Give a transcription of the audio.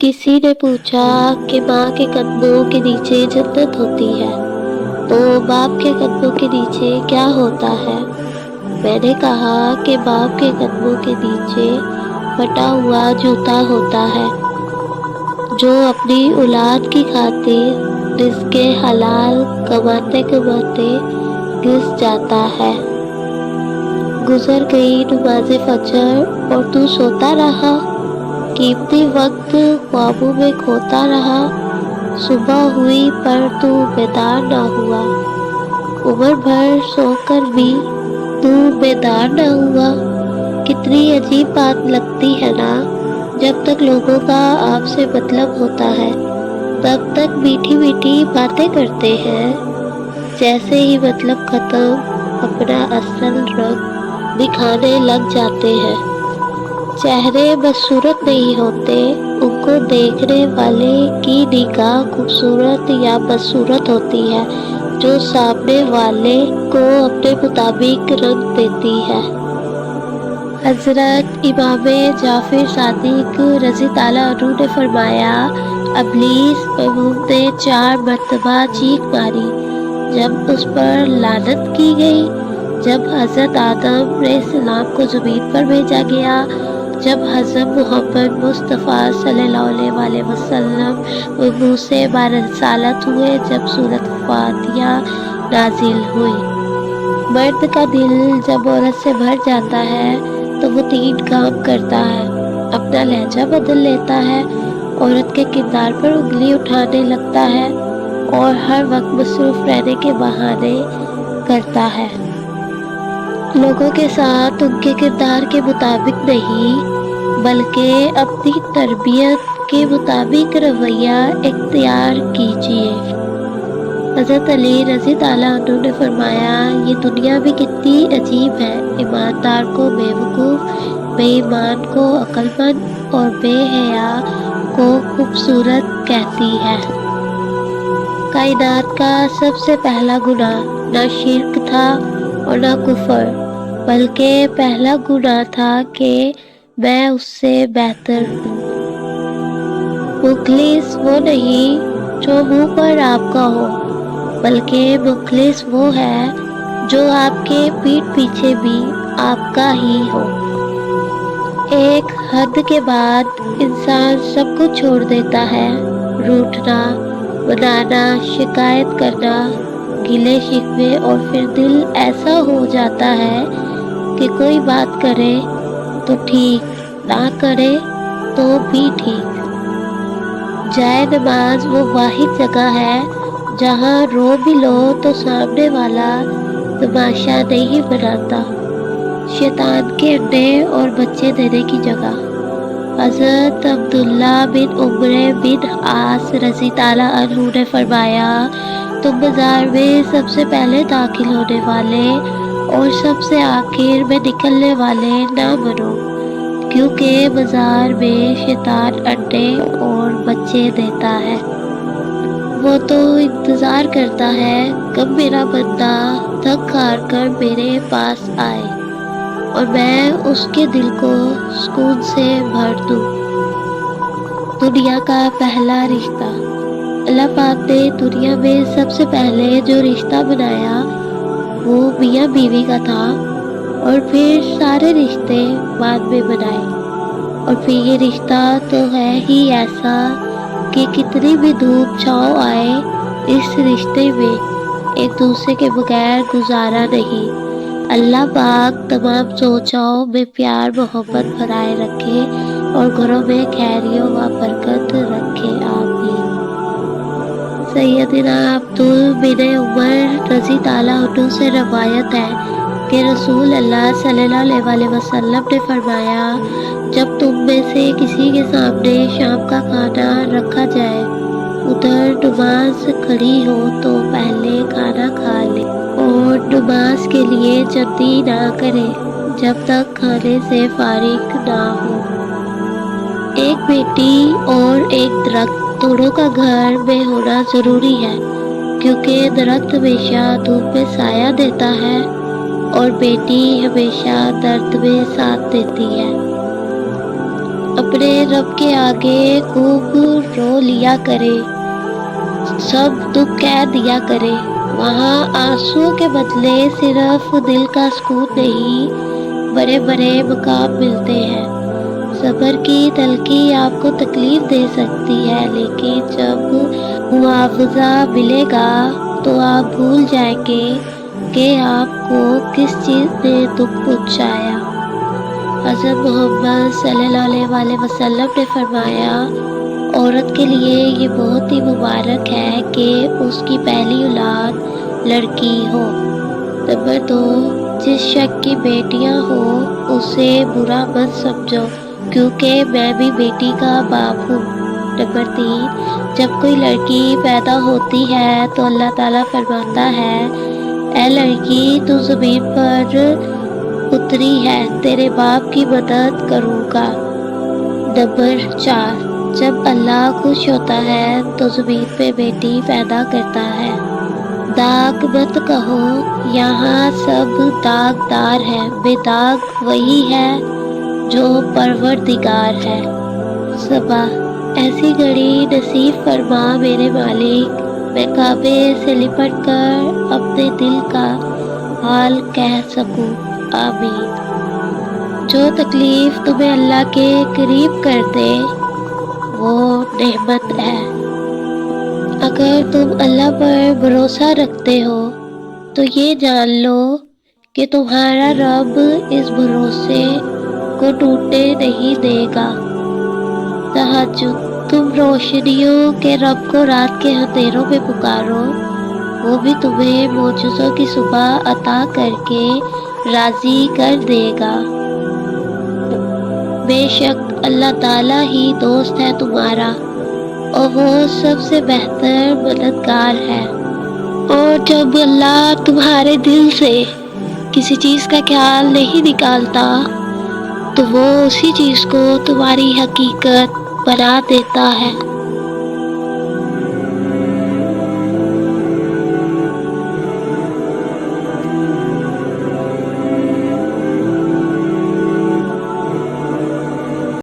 किसी ने पूछा कि माँ के कदमों के नीचे जन्नत होती है, तो बाप के कदमों के नीचे क्या होता है? मैंने कहा कि बाप के कदमों के नीचे फटा हुआ जूता होता है, जो अपनी औलाद की खातिर रिज़्क़े हलाल कमाते कमाते घिस जाता है। गुजर गई नमाज़े फजर और तू सोता रहा, कीमती वक्त ख्वाबों में खोता रहा। सुबह हुई पर तू बेदार ना हुआ, उम्र भर सोकर भी तू बेदार ना हुआ। कितनी अजीब बात लगती है ना, जब तक लोगों का आपसे मतलब होता है तब तक मीठी मीठी बातें करते हैं, जैसे ही मतलब खत्म अपना असल रंग दिखाने लग जाते हैं। चेहरे बदसूरत नहीं होते, उनको देखने वाले की निगाह खूबसूरत या बदसूरत होती है, जो सामने वाले को अपने मुताबिक रंग देती है। हज़रत इमाम जाफ़र सादिक रज़ी ताला अन्हु ने फरमाया, इब्लीस महमूद ने 4 मरतबा चीख मारी जब उस पर लानत की गई। जब हज़रत आदम अलैहिस्सलाम को ज़मीन पर भेजा गया, जब हज़रत मोहम्मद मुस्तफ़ा सल्लल्लाहु अलैहि वसल्लम मुँह से बारिसालत हुए, जब सूरत फातिहा नाजिल हुई। मर्द का दिल जब औरत से भर जाता है तो वो 3 काम करता है। अपना लहजा बदल लेता है, औरत के किरदार पर उंगली उठाने लगता है और हर वक्त मसरूफ़ रहने के बहाने करता है। लोगों के साथ उनके किरदार के मुताबिक नहीं, बल्कि अपनी तरबियत के मुताबिक रवैया इख्तियार कीजिए। हज़रत अली रज़ी ताला अन्हु ने फरमाया, ये दुनिया भी कितनी अजीब है। ईमानदार को बेवकूफ़, बेईमान को अक्लमंद और बेहया को खूबसूरत कहती है। कायनात का सबसे पहला गुनाह ना शिर्क था और ना कुफर, बल्कि पहला गुनाह था कि मैं उससे बेहतर हूँ। मुखलिस वो नहीं जो मुँह पर आपका हो, बल्कि मुखलिस वो है जो आपके पीठ पीछे भी आपका ही हो। एक हद के बाद इंसान सब कुछ छोड़ देता है, रूठना, मनाना, शिकायत करना, गिले शिकवे, और फिर दिल ऐसा हो जाता है कि कोई बात करे तो ठीक, ना करे तो भी ठीक। जाए नमाज वो वाहिद जगह है जहाँ रो भी लो तो सामने वाला तमाशा नहीं बनाता। शैतान के अंडे और बच्चे देने की जगह। हज़रत अब्दुल्ला बिन उमर बिन आस रज़ी ताला अन्हु ने फरमाया, तुम बाजार में सबसे पहले दाखिल होने वाले और सबसे आखिर में निकलने वाले ना बनो, क्योंकि बाजार में शैतान अंडे और बच्चे देता है। वो तो इंतज़ार करता है कब मेरा बंदा थक हार कर मेरे पास आए और मैं उसके दिल को सुकून से भर दूँ। दुनिया का पहला रिश्ता। अल्लाह पाक ने दुनिया में सबसे पहले जो रिश्ता बनाया वो मियाँ बीवी का था, और फिर सारे रिश्ते बाद में बनाए। और फिर ये रिश्ता तो है ही ऐसा कि कितनी भी धूप छाँव आए, इस रिश्ते में एक दूसरे के बगैर गुजारा नहीं। अल्लाह पाक तमाम सोचाओं में प्यार मोहब्बत भराए रखे और घरों में खैरियों व बरकत रखे, आमीन। सैयदना अब्दुल बिन उमर रज़ी ताला अन्हु से रवायत है कि रसूल अल्लाह सल्लल्लाहु अलैहि वसल्लम ने फरमाया, जब तुम में से किसी के सामने शाम का खाना रखा जाए, उधर नमाज खड़ी हो तो पहले खाना खा ले और नमाज के लिए जल्दी ना करे जब तक खाने से फारिग ना हो। एक बेटी और एक दरख्त दोनों का घर में होना ज़रूरी है, क्योंकि दरख्त हमेशा धूप में साया देता है और बेटी हमेशा दर्द में साथ देती है। اپنے رب کے آگے خوب رو لیا کرے، سب دکھ کہہ دیا کرے۔ وہاں آنسو کے بدلے صرف دل کا سکون نہیں، بڑے بڑے مقام ملتے ہیں۔ صبر کی تلخی آپ کو تکلیف دے سکتی ہے، لیکن جب معاوضہ ملے گا تو آپ بھول جائیں گے کہ آپ کو کس چیز نے دکھ پہنچایا۔ حضرت محمد صلی اللہ علیہ وآلہ وسلم نے فرمایا، عورت کے لیے یہ بہت ہی مبارک ہے کہ اس کی پہلی اولاد لڑکی ہو۔ نمبر 2، جس شخص کی بیٹیاں ہوں اسے برا مت سمجھو، کیونکہ میں بھی بیٹی کا باپ ہوں۔ نمبر 3، جب کوئی لڑکی پیدا ہوتی ہے تو اللہ تعالیٰ فرماتا ہے، اے لڑکی تو زمین پر اتری ہے، تیرے باپ کی مدد کروں گا۔ نمبر 4، جب اللہ خوش ہوتا ہے تو زمین پہ بیٹی پیدا کرتا ہے۔ داغ مت کہو، یہاں سب داغدار ہے، بے داغ وہی ہے جو پروردگار ہے۔ صبح، ایسی گھڑی نصیب فرما میرے مالک، میں کعبے سے لپٹ کر اپنے دل کا حال کہہ سکوں، آمین۔ جو تکلیف تمہیں اللہ کے قریب کر دے وہ نعمت ہے۔ اگر تم اللہ پر بھروسہ رکھتے ہو تو یہ جان لو کہ تمہارا رب اس بھروسے کو ٹوٹنے نہیں دے گا۔ تہجد، تم روشنیوں کے رب کو رات کے اندھیروں میں پکارو، وہ بھی تمہیں معجزوں کی صبح عطا کر کے راضی کر دے گا۔ بے شک اللہ تعالیٰ ہی دوست ہے تمہارا، اور وہ سب سے بہتر مددگار ہے۔ اور جب اللہ تمہارے دل سے کسی چیز کا خیال نہیں نکالتا تو وہ اسی چیز کو تمہاری حقیقت بنا دیتا ہے۔